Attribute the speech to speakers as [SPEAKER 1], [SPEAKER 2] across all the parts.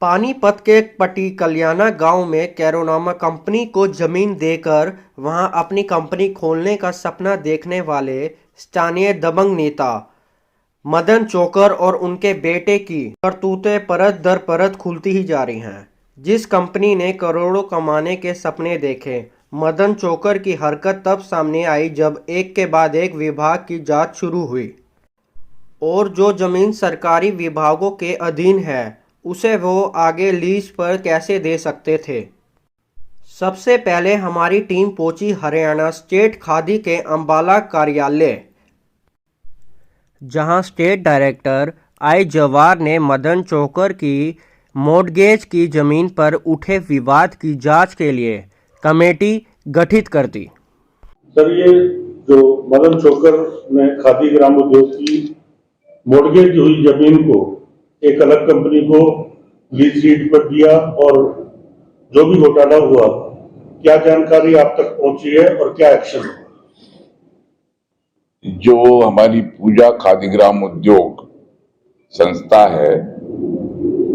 [SPEAKER 1] पानीपत के पटी कल्याणा गांव में कैरोनामा कंपनी को जमीन देकर वहां अपनी कंपनी खोलने का सपना देखने वाले स्थानीय दबंग नेता मदन चोकर और उनके बेटे की करतूतें परत दर परत खुलती ही जा रही हैं। जिस कंपनी ने करोड़ों कमाने के सपने देखे, मदन चोकर की हरकत तब सामने आई जब एक के बाद एक विभाग की जांच शुरू हुई और जो जमीन सरकारी विभागों के अधीन है उसे वो आगे लीज पर कैसे दे सकते थे। सबसे पहले हमारी टीम पहुंची हरियाणा स्टेट खादी के अंबाला कार्यालय, जहां स्टेट डायरेक्टर आई जवार ने मदन चोकर की मॉर्गेज की जमीन पर उठे विवाद की जांच के लिए कमेटी गठित कर दी।
[SPEAKER 2] सर, ये जो मदन चोकर ने खादी ग्राम उद्योग की मॉर्गेज हुई जमीन को एक अलग कंपनी को लीज डीड पर दिया और जो भी घोटाला हुआ, क्या जानकारी आप तक पहुंची है और क्या एक्शन हुआ?
[SPEAKER 3] जो हमारी पूजा खादी ग्राम उद्योग संस्था है,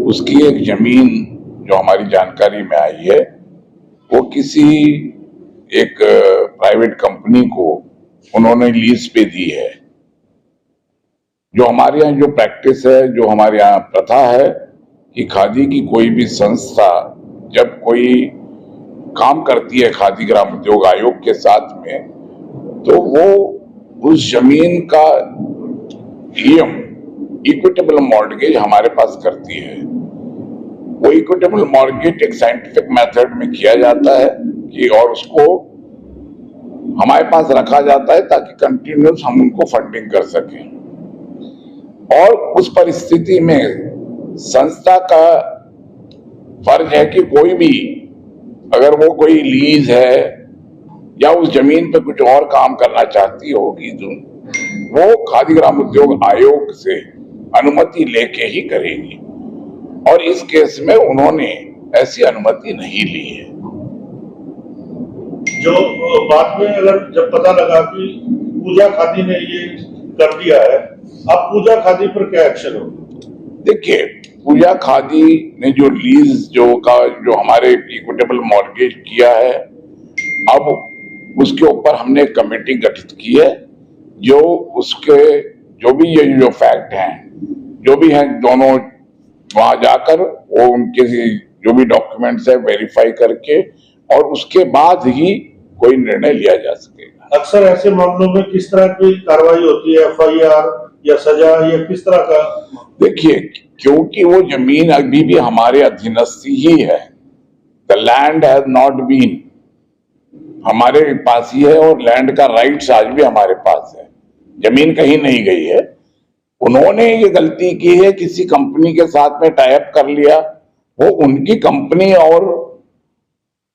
[SPEAKER 3] उसकी एक जमीन जो हमारी जानकारी में आई है, वो किसी एक प्राइवेट कंपनी को उन्होंने लीज पे दी है। जो हमारे यहाँ जो प्रैक्टिस है, जो हमारे यहाँ प्रथा है कि खादी की कोई भी संस्था जब कोई काम करती है खादी ग्राम उद्योग आयोग के साथ में, तो वो उस जमीन का ईएम इक्विटेबल मॉर्गेज हमारे पास करती है। वो इक्विटेबल मॉर्गेज एक साइंटिफिक मेथड में किया जाता है कि और उसको हमारे पास रखा जाता है ताकि कंटिन्यूस हम उनको फंडिंग कर सकें। और उस परिस्थिति में संस्था का फर्ज है कि कोई भी अगर वो कोई लीज है या उस जमीन पे कुछ और काम करना चाहती होगी तो वो खादी ग्राम उद्योग आयोग से अनुमति लेके ही करेगी, और इस केस में उन्होंने ऐसी अनुमति नहीं ली है।
[SPEAKER 2] जो बाद में अगर जब पता लगा कि पूजा खादी ने ये कर दिया है, अब पूजा खादी पर क्या एक्शन होगा?
[SPEAKER 3] देखिए, पूजा खादी ने जो लीज जो हमारे इक्विटेबल मॉर्गेज किया है, अब उसके ऊपर हमने कमेटी गठित की है जो उसके जो भी ये जो फैक्ट हैं, जो भी हैं, दोनों वहां जाकर वो उनके जो भी डॉक्यूमेंट्स है वेरीफाई करके और उसके बाद ही कोई निर्णय लिया जा सकेगा।
[SPEAKER 2] अक्सर ऐसे मामलों में किस तरह की कार्रवाई होती है, एफआईआर या सजा या किस तरह का?
[SPEAKER 3] देखिए, क्योंकि वो जमीन अभी भी हमारे अधीनस्थ ही है, the land has not been, हमारे पास ही है और लैंड का राइट्स आज भी हमारे पास है, जमीन कहीं नहीं गई है। उन्होंने ये गलती की है, किसी कंपनी के साथ में टाई अप कर लिया, वो उनकी कंपनी और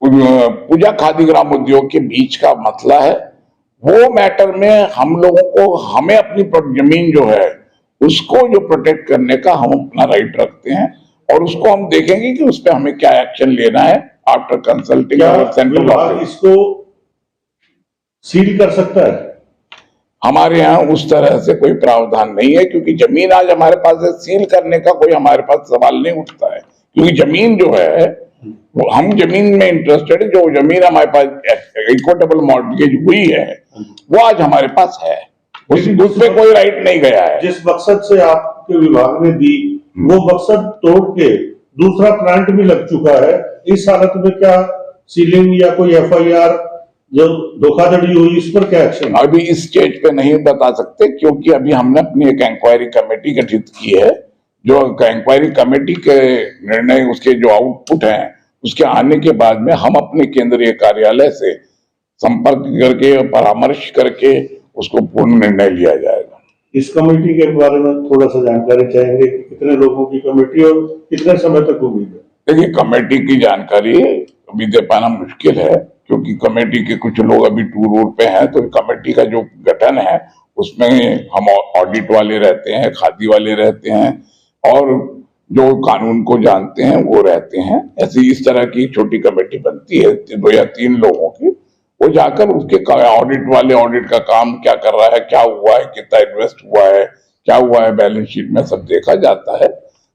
[SPEAKER 3] पूजा खादी ग्राम उद्योग के बीच का मसला है। वो मैटर में हम लोगों को, हमें अपनी जमीन जो है उसको जो प्रोटेक्ट करने का हम अपना राइट रखते हैं और उसको हम देखेंगे कि उस पर हमें क्या एक्शन लेना है आफ्टर कंसल्टिंग सेंट्रल ऑफिस।
[SPEAKER 2] इसको सील कर सकता है?
[SPEAKER 3] हमारे यहाँ उस तरह से कोई प्रावधान नहीं है, क्योंकि जमीन आज हमारे पास है, सील करने का कोई हमारे पास सवाल नहीं उठता है, क्योंकि जमीन जो है वो हम जमीन में इंटरेस्टेड है। जो जमीन हमारे पास इक्विटेबल मॉर्गेज हुई है वो आज हमारे पास है, उसमें कोई राइट नहीं गया है।
[SPEAKER 2] जिस मकसद से आपके विभाग ने दी वो मकसद तोड़ के दूसरा प्लांट भी लग चुका है, इस हालत में क्या सीलिंग या कोई एफआईआर जो धोखाधड़ी हुई इस पर क्या एक्शन?
[SPEAKER 3] अभी इस स्टेज पे नहीं बता सकते, क्योंकि अभी हमने अपनी एक इंक्वायरी कमेटी गठित की है। जो इंक्वायरी कमेटी के निर्णय, उसके जो आउटपुट हैं, उसके आने के बाद में हम अपने केंद्रीय कार्यालय से संपर्क करके परामर्श करके उसको पूर्ण निर्णय लिया जाएगा।
[SPEAKER 2] इस कमेटी के बारे में थोड़ा सा जानकारी चाहेंगे, कितने लोगों की कमेटी और कितने समय तक उम्मीद है?
[SPEAKER 3] देखिए, कमेटी की जानकारी अभी दे पाना मुश्किल है, क्योंकि कमेटी के कुछ लोग अभी टूर पे हैं, तो कमेटी का जो गठन है उसमें हम ऑडिट वाले रहते हैं, खादी वाले रहते हैं और जो कानून को जानते हैं वो रहते हैं। ऐसे इस तरह की छोटी कमेटी बनती है 2 या 3 लोगों की, वो जाकर उसके ऑडिट वाले ऑडिट का काम क्या कर रहा है, क्या हुआ है, कितना इन्वेस्ट हुआ है, क्या हुआ है बैलेंस शीट में, सब देखा जाता है।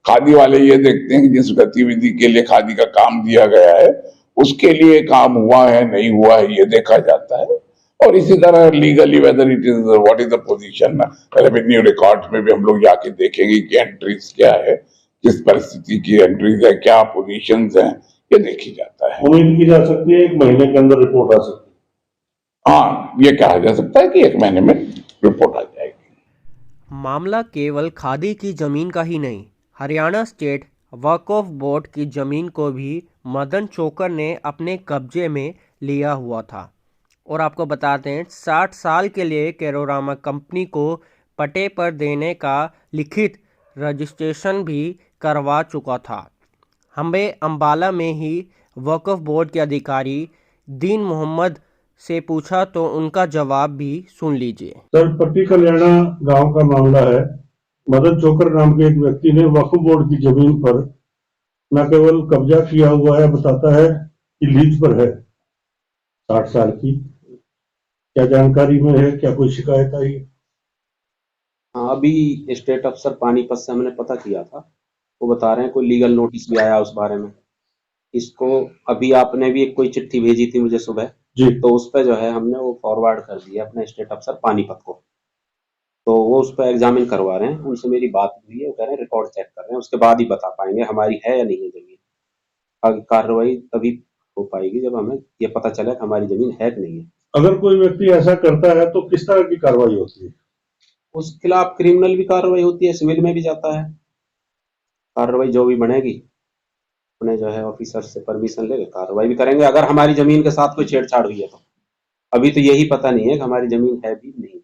[SPEAKER 3] खादी वाले ये देखते हैं कि जिस गतिविधि के लिए खादी का काम दिया गया है उसके लिए काम हुआ है नहीं हुआ है ये देखा जाता है। और इसी तरह legally whether it is what is the position, revenue records में भी हम लोग जाके देखेंगे कि एंट्रीज क्या है, किस परिस्थिति की एंट्रीज है, क्या पोजीशंस हैं, ये देखी जाता है।
[SPEAKER 2] उम्मीद की जा सकती है 1 महीने के अंदर रिपोर्ट आ सकती है।
[SPEAKER 3] हाँ, ये कहा जा सकता है कि 1 महीने में रिपोर्ट आ जाएगी।
[SPEAKER 1] मामला केवल खादी की ज़मीन का ही नहीं, हरियाणा स्टेट वक्फ बोर्ड की ज़मीन को भी मदन चोकर ने अपने कब्जे में लिया हुआ था। और आपको बताते हैं 60 साल के लिए कैरोरामा कंपनी को पट्टे पर देने का लिखित रजिस्ट्रेशन भी करवा चुका था। हमें अम्बाला में ही वक्फ बोर्ड के अधिकारी दीन मोहम्मद से पूछा तो उनका जवाब भी सुन लीजिए।
[SPEAKER 2] सर, पट्टी कल्याणा गांव का मामला है। मदन चोकर नाम के एक व्यक्ति ने वक्फ बोर्ड की जमीन पर न केवल कब्जा किया हुआ है, बताता है कि लीज पर है 60 साल की। क्या जानकारी में है, क्या कोई शिकायत आई?
[SPEAKER 4] हाँ, अभी स्टेट अफसर पानीपत से हमने पता किया था, वो बता रहे हैं कोई लीगल नोटिस भी आया उस बारे में। इसको अभी आपने भी एक कोई चिट्ठी भेजी थी मुझे सुबह
[SPEAKER 2] जी।
[SPEAKER 4] तो उस पर जो है हमने वो फॉरवर्ड कर दिया अपने स्टेट अफसर पानीपत को, तो वो उस पर एग्जामिन करवा रहे हैं। उनसे मेरी बात हुई है, वो कह रहे हैं रिकॉर्ड चेक कर रहे हैं, उसके बाद ही बता पाएंगे हमारी है या नहीं है जमीन। आगे कार्रवाई तभी हो पाएगी जब हमें ये पता चले कि हमारी जमीन है कि नहीं है।
[SPEAKER 2] अगर कोई व्यक्ति ऐसा करता है तो किस तरह की कार्रवाई होती है?
[SPEAKER 4] उसके खिलाफ क्रिमिनल भी कार्रवाई होती है, सिविल में भी जाता है। कार्रवाई जो भी बनेगी अपने जो है ऑफिसर से परमिशन लेके कार्रवाई भी करेंगे, अगर हमारी जमीन के साथ कोई छेड़छाड़ हुई है तो। अभी तो यही पता नहीं है कि हमारी जमीन है भी नहीं।